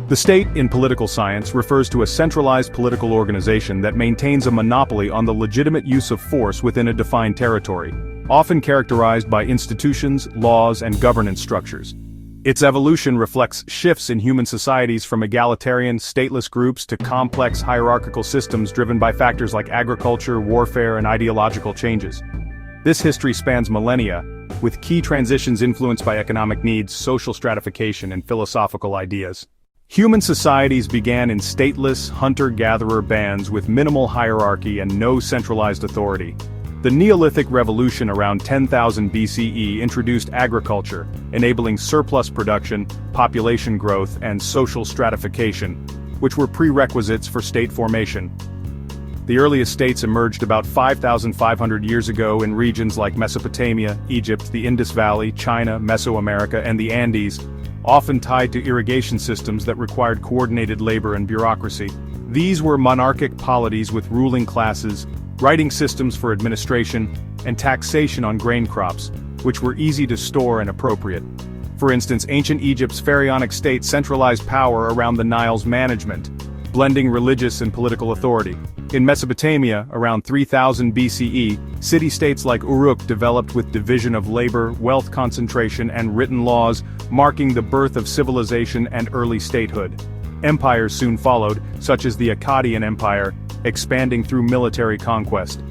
The state, in political science, refers to a centralized political organization that maintains a monopoly on the legitimate use of force within a defined territory, often characterized by institutions, laws, and governance structures. Its evolution reflects shifts in human societies from egalitarian, stateless groups to complex hierarchical systems driven by factors like agriculture, warfare, and ideological changes. This history spans millennia, with key transitions influenced by economic needs, social stratification, and philosophical ideas. Human societies began in stateless, hunter-gatherer bands with minimal hierarchy and no centralized authority. The Neolithic Revolution around 10,000 BCE introduced agriculture, enabling surplus production, population growth, and social stratification, which were prerequisites for state formation. The earliest states emerged about 5,500 years ago in regions like Mesopotamia, Egypt, the Indus Valley, China, Mesoamerica, and the Andes, often tied to irrigation systems that required coordinated labor and bureaucracy. These were monarchic polities with ruling classes, writing systems for administration, and taxation on grain crops, which were easy to store and appropriate. For instance, ancient Egypt's pharaonic state centralized power around the Nile's management, blending religious and political authority. In Mesopotamia, around 3000 BCE, city-states like Uruk developed with division of labor, wealth concentration, and written laws, marking the birth of civilization and early statehood. Empires soon followed, such as the Akkadian Empire, expanding through military conquest.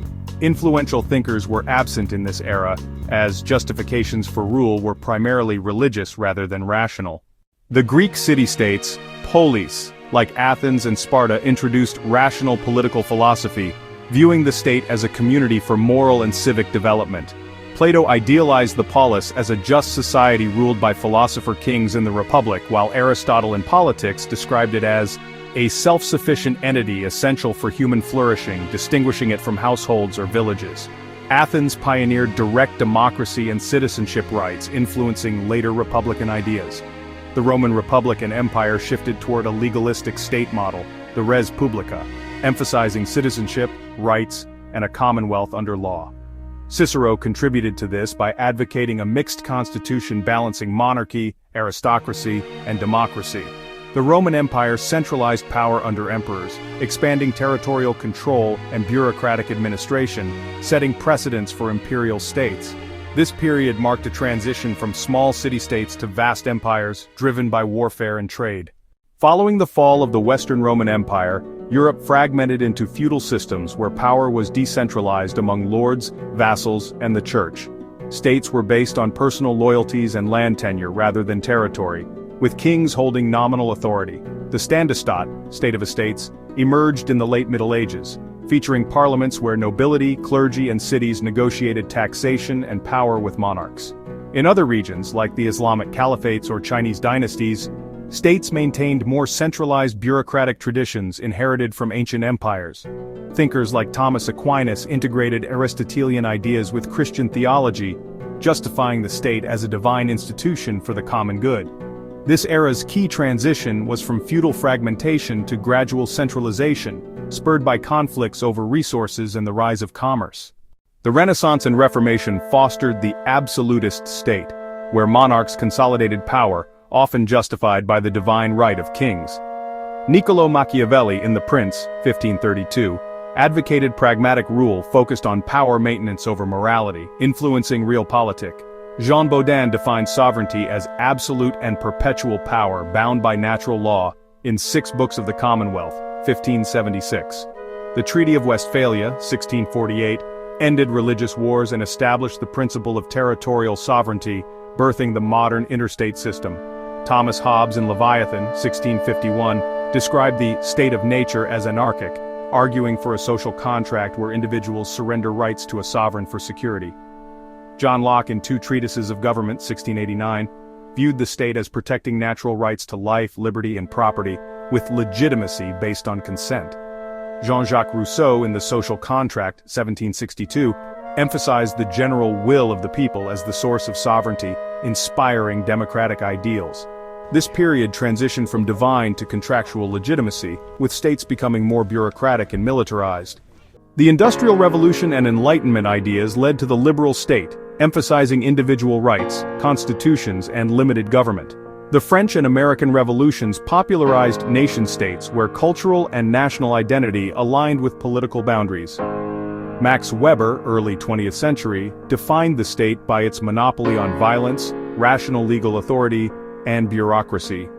Influential thinkers were absent in this era, as justifications for rule were primarily religious rather than rational. The Greek city-states, polis, like Athens and Sparta, introduced rational political philosophy, viewing the state as a community for moral and civic development. Plato idealized the polis as a just society ruled by philosopher kings in the Republic, while Aristotle in Politics described it as a self-sufficient entity essential for human flourishing, distinguishing it from households or villages. Athens pioneered direct democracy and citizenship rights, influencing later republican ideas. The Roman Republic and Empire shifted toward a legalistic state model, the res publica, emphasizing citizenship, rights, and a commonwealth under law. Cicero contributed to this by advocating a mixed constitution balancing monarchy, aristocracy, and democracy. The Roman Empire centralized power under emperors, expanding territorial control and bureaucratic administration, setting precedents for imperial states. This period marked a transition from small city-states to vast empires, driven by warfare and trade. Following the fall of the Western Roman Empire, Europe fragmented into feudal systems where power was decentralized among lords, vassals, and the church. States were based on personal loyalties and land tenure rather than territory, with kings holding nominal authority. The Standestat, state of estates, emerged in the late Middle Ages, featuring parliaments where nobility, clergy, and cities negotiated taxation and power with monarchs. In other regions, like the Islamic caliphates or Chinese dynasties, states maintained more centralized bureaucratic traditions inherited from ancient empires. Thinkers like Thomas Aquinas integrated Aristotelian ideas with Christian theology, justifying the state as a divine institution for the common good. This era's key transition was from feudal fragmentation to gradual centralization, spurred by conflicts over resources and the rise of commerce. The Renaissance and Reformation fostered the absolutist state, where monarchs consolidated power, often justified by the divine right of kings. Niccolò Machiavelli in The Prince, 1532, advocated pragmatic rule focused on power maintenance over morality, influencing realpolitik. Jean Bodin defined sovereignty as absolute and perpetual power bound by natural law in 6 Books of the Commonwealth, 1576. The Treaty of Westphalia, 1648, ended religious wars and established the principle of territorial sovereignty, birthing the modern interstate system. Thomas Hobbes in Leviathan, 1651, described the state of nature as anarchic, arguing for a social contract where individuals surrender rights to a sovereign for security. John Locke in 2 Treatises of Government, 1689, viewed the state as protecting natural rights to life, liberty, and property, with legitimacy based on consent. Jean-Jacques Rousseau in The Social Contract, 1762, emphasized the general will of the people as the source of sovereignty, inspiring democratic ideals. This period transitioned from divine to contractual legitimacy, with states becoming more bureaucratic and militarized. The Industrial Revolution and Enlightenment ideas led to the liberal state, emphasizing individual rights, constitutions, and limited government. The French and American revolutions popularized nation-states where cultural and national identity aligned with political boundaries. Max Weber, early 20th century, defined the state by its monopoly on violence, rational legal authority, and bureaucracy.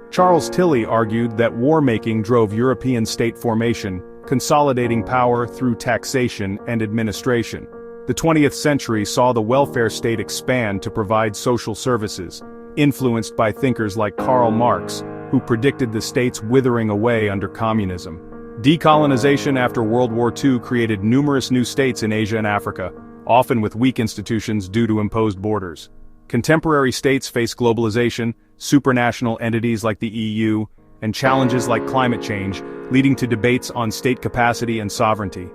Charles Tilly argued that war-making drove European state formation, consolidating power through taxation and administration. The 20th century saw the welfare state expand to provide social services, influenced by thinkers like Karl Marx, who predicted the state's withering away under communism. Decolonization after World War II created numerous new states in Asia and Africa, often with weak institutions due to imposed borders. Contemporary states face globalization, supranational entities like the EU, and challenges like climate change, leading to debates on state capacity and sovereignty.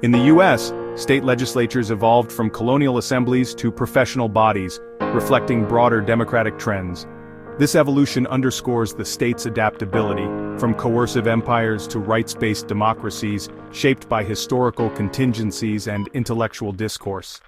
In the US, state legislatures evolved from colonial assemblies to professional bodies, reflecting broader democratic trends. This evolution underscores the state's adaptability, from coercive empires to rights-based democracies, shaped by historical contingencies and intellectual discourse.